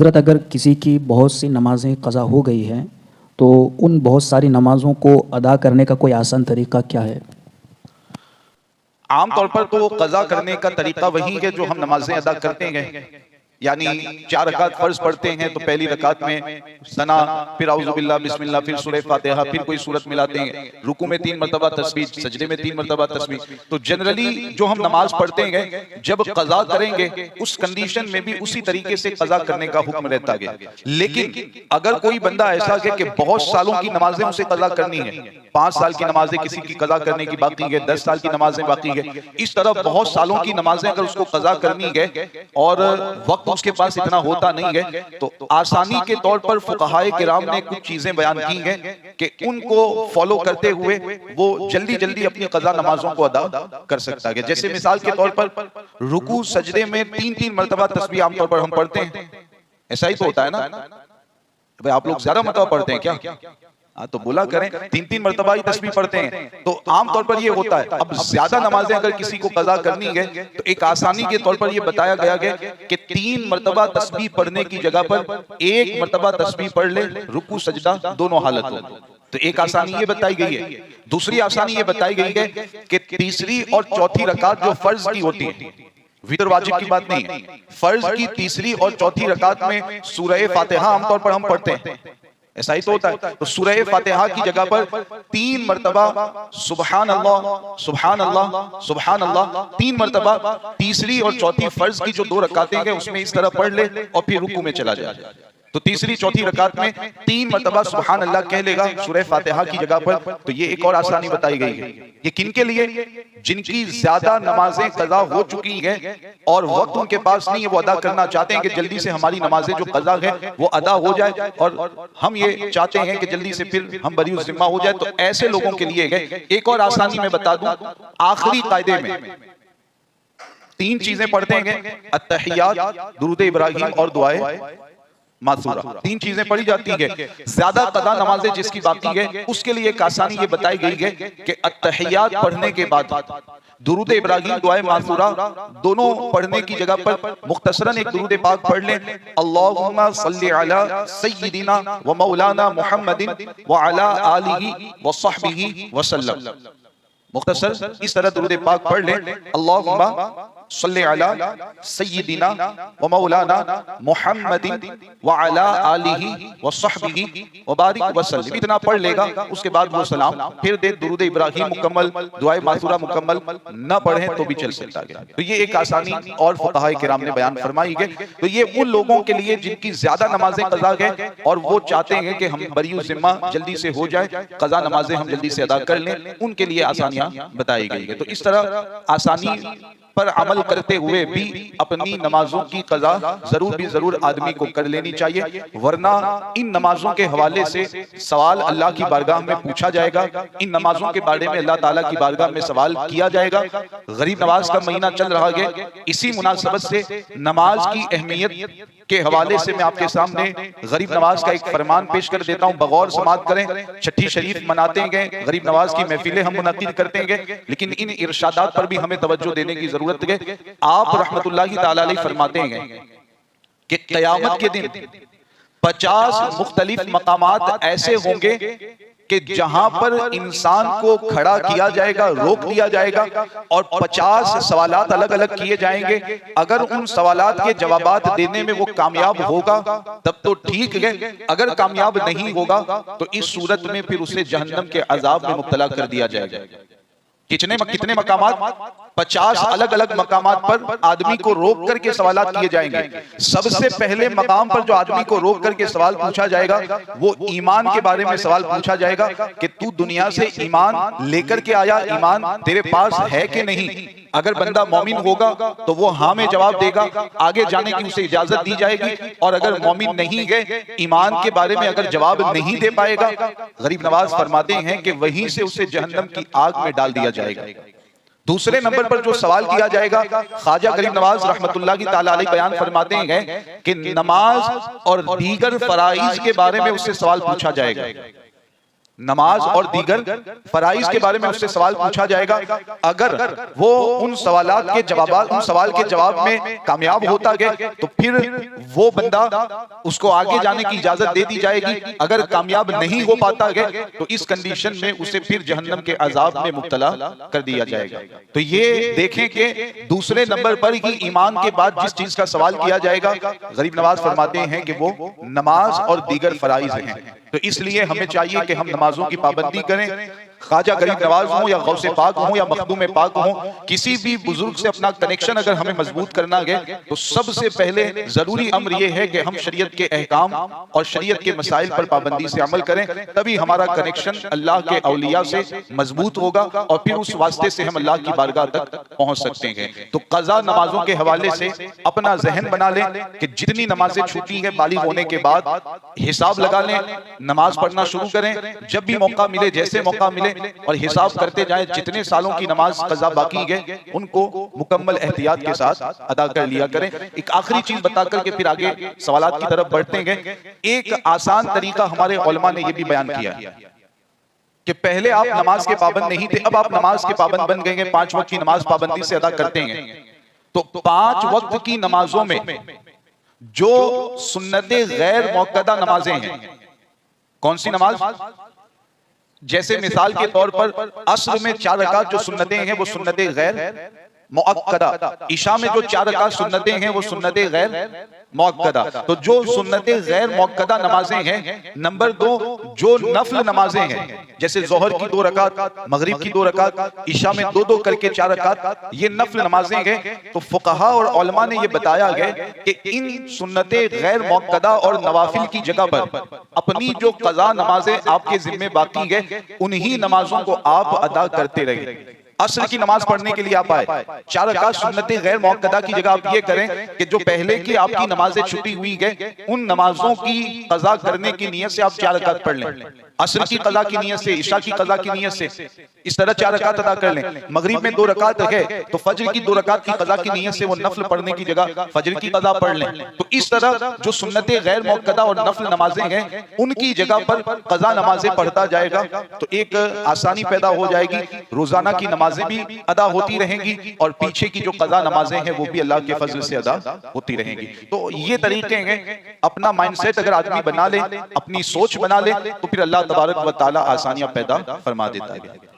हज़रत अगर किसी की बहुत सी नमाज़ें क़ज़ा हो गई हैं तो उन बहुत सारी नमाज़ों को अदा करने का कोई आसान तरीका क्या है? आम तौर पर तो क़ज़ा करने का तरीका वही है जो हम नमाजें अदा करते हैं। यानी 4 रकात फर्ज पढ़ते हैं तो पहली रकात में सना, फिर औज़ु बिल्लाह बिस्मिल्लाह, फिर सूरह फातिहा, फिर कोई सूरत मिलाते हैं, रुकू में 3 मरतबा तस्बीह, सजदे में 3 मरतबा तस्बीह। तो जनरली जो हम नमाज पढ़ते हैं जब क़ज़ा करेंगे उस कंडीशन में भी उसी तरीके से क़ज़ा करने का हुक्म रहता है। लेकिन अगर कोई बंदा ऐसा है कि बहुत सालों की नमाजें उसे क़ज़ा करनी है, 5 साल की नमाजें किसी की क़ज़ा करने की बाकी है, 10 साल की नमाजें बाकी है, इस तरह बहुत सालों की नमाजें अगर उसको क़ज़ा करनी है और वक्त उसके पास इतना होता नहीं है, तो आसानी के तौर पर फुक़हाए किराम ने कुछ चीजें बयान की हैं कि उनको फॉलो करते हुए वो जल्दी जल्दी अपनी क़ज़ा नमाजों को अदा कर सकता है। जैसे मिसाल के तौर पर रुकू सजदे में 3-3 मरतबा तस्बीह आमतौर पर हम पढ़ते हैं, ऐसा ही तो होता है ना भाई? आप लोग ज्यादा मरतबा पढ़ते हैं क्या? तो बोला करें, 3-3 मरतबा ही तस्बीह पढ़ते हैं। तो आमतौर पर ये होता है। अब ज्यादा नमाजें अगर किसी को क़ज़ा करनी है तो एक आसानी के तौर पर ये बताया गया है कि 3 मरतबा तस्बीह पढ़ने की जगह पर 1 मरतबा तस्बीह पढ़ ले, रुकू सजदा दोनों हालतों में। तो एक आसानी ये बताई गई है। दूसरी आसानी ये बताई गई है कि तीसरी और चौथी रकात जो फर्ज की होती है, वितर वाजिब की बात नहीं है, फर्ज की तीसरी और चौथी रकात में सूरह फातिहा आमतौर पर हम पढ़ते हैं, ऐसा ही तो होता है। तो सूरह फातिहा की जगह पर 3 मरतबा सुबहान अल्लाह सुबहान अल्लाह सुबहान अल्लाह 3 मरतबा तीसरी और चौथी फर्ज की जो 2 रकातें हैं उसमें इस तरह पढ़ ले और फिर रुकू में चला जाए। तो तीसरी चौथी रकात में 3 मरतबा सुबहान अल्लाह कह लेगा सूरह फातिहा की जगह पर। तो ये एक और आसानी बताई गई है। ये किनके लिए? जिनकी ज्यादा नमाजें क़ज़ा हो चुकी हैं और वक्त उनके पास नहीं है, वो अदा करना चाहते हैं कि जल्दी से हमारी नमाजें जो क़ज़ा है वो अदा हो जाए और हम ये चाहते हैं कि जल्दी से फिर हम बरी ज़िम्मा हो जाए। तो ऐसे लोगों के लिए है। एक और आसानी मैं बता दूं, आखिरी कायदे में 3 चीजें पढ़ते हैं, अत्तहियात, दुरूद इब्राहिम और दुआए मासूरा, 3 चीजें पढ़ी जाती है। ज्यादा क़ज़ा नमाजें जिसकी बाकी है उसके लिए एक आसानी ये बताई गई है कि अत्तहियात पढ़ने के बाद दुरूद इब्राहिम दुआए मासूरा दोनों पढ़ने की जगह पर मुख्तसरन एक दुरूद पाक पढ़ लें, अल्लाहुम्मा सल्ली अला सय्यिदिना व मौलाना मुहम्मदिन व अला आलिहि व सहबिहि वसल्लम। मुख्तसर इस तरह दुरूद पाक पढ़ लें, अल्लाहुम्मा सल्ली अला सय्यिदिना व मौलाना मुहम्मदिन व अला आलिहि व सहबिहि व बारिक वसल्लम। इतना पढ़ लेगा, उसके बाद वो सलाम फिर दे, दुरूद इब्राहिम मुकम्मल, दुआए मासूरा मुकम्मल, न पढ़े तो भी चल सकता है। तो ये एक आसानी और फुक़हाए किराम ने बयान फरमाई है। तो ये उन लोगों के लिए जिनकी ज्यादा नमाजें क़ज़ा है और वो चाहते हैं कि हम बरी ज़िम्मा जल्दी से हो जाए, क़ज़ा नमाजें हम जल्दी से अदा कर लें, उनके लिए आसानियां बताई गई है। तो इस तरह आसानी पर अमल करते हुए भी अपनी नमाजों की क़ज़ा जरूर भी जरूर आदमी को कर लेनी चाहिए, वरना इन नमाजों के हवाले से सवाल अल्लाह की बारगाह में पूछा जाएगा। इन नमाजों के बारे में अल्लाह ताला की बारगाह में सवाल किया जाएगा। गरीब नवाज का महीना चल रहा है, इसी मुनासबत से नमाज की अहमियत के हवाले से मैं आपके सामने गरीब नवाज का एक फरमान पेश कर देता हूँ। बगौर समात करें। छठी शरीफ मनाते हैं, गरीब नवाज की महफिलें हम मुनक़्क़िद करते हैं, लेकिन इन इरशादात पर भी हमें तवज्जो देने की जरूरत है। आप रहमतुल्लाहि ताला अलैहि फरमाते हैं कि क़यामत के दिन 50 मुख्तलिफ मकामात ऐसे होंगे कि जहां पर इंसान को खड़ा किया जाएगा, रोक दिया जाएगा और 50 सवालात अलग अलग किए जाएंगे। अगर उन सवालात के जवाबात देने में वो कामयाब होगा तब तो ठीक है, अगर कामयाब नहीं होगा तो इस सूरत में फिर उसे जहन्नम के अजाब में मुब्तला कर दिया जाएगा। कितने मकामात? 50 अलग अलग मकामात पर आदमी को रोक करके सवालात किए जाएंगे। सबसे पहले मकाम पर जो आदमी को रोक करके सवाल पूछा जाएगा वो ईमान के बारे में सवाल पूछा जाएगा कि तू दुनिया से ईमान लेकर के आया, ईमान तेरे पास है कि नहीं। अगर बंदा मोमिन होगा तो वो हाँ में जवाब देगा, आगे जाने की उसे इजाजत दी जाएगी। और अगर मोमिन नहीं है, ईमान के बारे में अगर जवाब नहीं दे पाएगा, गरीब नवाज फरमाते हैं कि वहीं से उसे जहन्नम की आग में डाल दिया जाएगा। दूसरे नंबर पर जो सवाल किया जाएगा, ख्वाजा गरीब नवाज रहमतुल्लाहि ताला अलैहि बयान फरमाते हैं कि नमाज और दीगर फराइज के बारे में उससे सवाल पूछा जाएगा। नमाज और दीगर फराइज के बारे में उससे सवाल पूछा जाएगा। अगर वो उन सवाल के जवाब में कामयाब होता गया तो फिर वो बंदा उसको आगे जाने की इजाजत दे दी जाएगी। अगर कामयाब नहीं हो पाता गया तो इस कंडीशन में उसे फिर जहन्नम के अजाब में मुब्तला कर दिया जाएगा। तो ये देखें कि दूसरे नंबर पर ही ईमान के बाद जिस चीज का सवाल किया जाएगा, गरीब नवाज फरमाते हैं कि वो नमाज और दीगर फराइज हैं। तो इसलिए हमें चाहिए कि हम नमाजों की पाबंदी करें। ख्वाजा गरीब नवाज हो या गौसे पाक हो या मखदूम पाक हो, किसी भी बुजुर्ग से अपना कनेक्शन अगर हमें मजबूत करना है तो सबसे पहले जरूरी अम्र यह है कि हम शरीयत के अहकाम और शरीयत के मसाइल पर पाबंदी से अमल करें, तभी हमारा कनेक्शन अल्लाह के औलिया से मजबूत होगा और फिर उस वास्ते से हम अल्लाह की बारगाह तक पहुंच सकते हैं। तो कज़ा नमाजों के हवाले से अपना जहन बना लें कि जितनी नमाजें छूटी हैं बालिग होने के बाद हिसाब लगा लें, नमाज पढ़ना शुरू करें। जब भी मौका मिले, जैसे मौका मिले, और हिसाब करते जाएं जितने सालों की नमाज कज़ा बाकी है उनको मुकम्मल एहतियात के साथ अदा कर लिया करें। एक आखिरी चीज बता करके फिर आगे सवालात की तरफ बढ़ते हैं। एक आसान तरीका हमारे उलमा ने यह भी बयान किया कि पहले आप नमाज के पाबंद नहीं थे, अब आप नमाज के पाबंद बन गए हैं, 5 वक्त की नमाज पाबंदी से अदा करते हैं। तो 5 वक्त की नमाजों में जो सुन्नते गैर मुअक्कदा नमाजें हैं, कौन सी नमाज? जैसे मिसाल के तौर पर अस्र में 4 रकात जो सुन्नतें हैं वो सुन्नते गैर मुअक्कदा, इशा में जो 4 रकात सुन्नतें हैं वो सुन्नते गैर मुअक्कदा। तो जो सुन्नते गैर मुअक्कदा नमाजें हैं, नंबर 2 जो नफल नमाजें हैं, जैसे जोहर की 2 रकात, मगरिब की 2 रकात, इशा में 2-2 करके 4 रकात, ये नफल नमाजें हैं। तो फुकहा और उलमा ने ये बताया गया कि इन सुन्नते गैर मुअक्कदा और नवाफिल की जगह पर अपनी जो कज़ा नमाजें आपके जिम्मे बाकी है उन्हीं नमाजों को आप अदा करते रहे। असर की नमाज पढ़ने के लिए आप आए, 4 रकात सुन्नते गैर मुअक्कदा की जगह आप ये करें कि जो पहले की आपकी नमाजें छुटी हुई गए उन नमाजों की कज़ा करने की नियत से आप 4 रकात पढ़ लें। असर की कज़ा की नियत से, इशा की कज़ा की नियत से, इस तरह 4 रकात अदा कर लें। मगरिब में 2 रकात है तो फजर की 2 रकात की कज़ा की नियत से वो नफल पढ़ने की जगह फजर की कज़ा पढ़ लें। तो इस तरह जो सुन्नते गैर मुअक्कदा और नफल नमाजें हैं उनकी जगह पर कज़ा नमाजें पढ़ता जाएगा तो एक आसानी पैदा हो जाएगी। रोजाना की नमाजें भी अदा होती रहेंगी और पीछे की जो कज़ा नमाजें हैं वो भी अल्लाह के फजल से अदा होती रहेंगी। तो ये तरीके हैं, अपना माइंडसेट अगर आदमी बना ले, अपनी सोच बना ले तो फिर अल्लाह तबारक व तआला आसानियां पैदा फरमा देता है।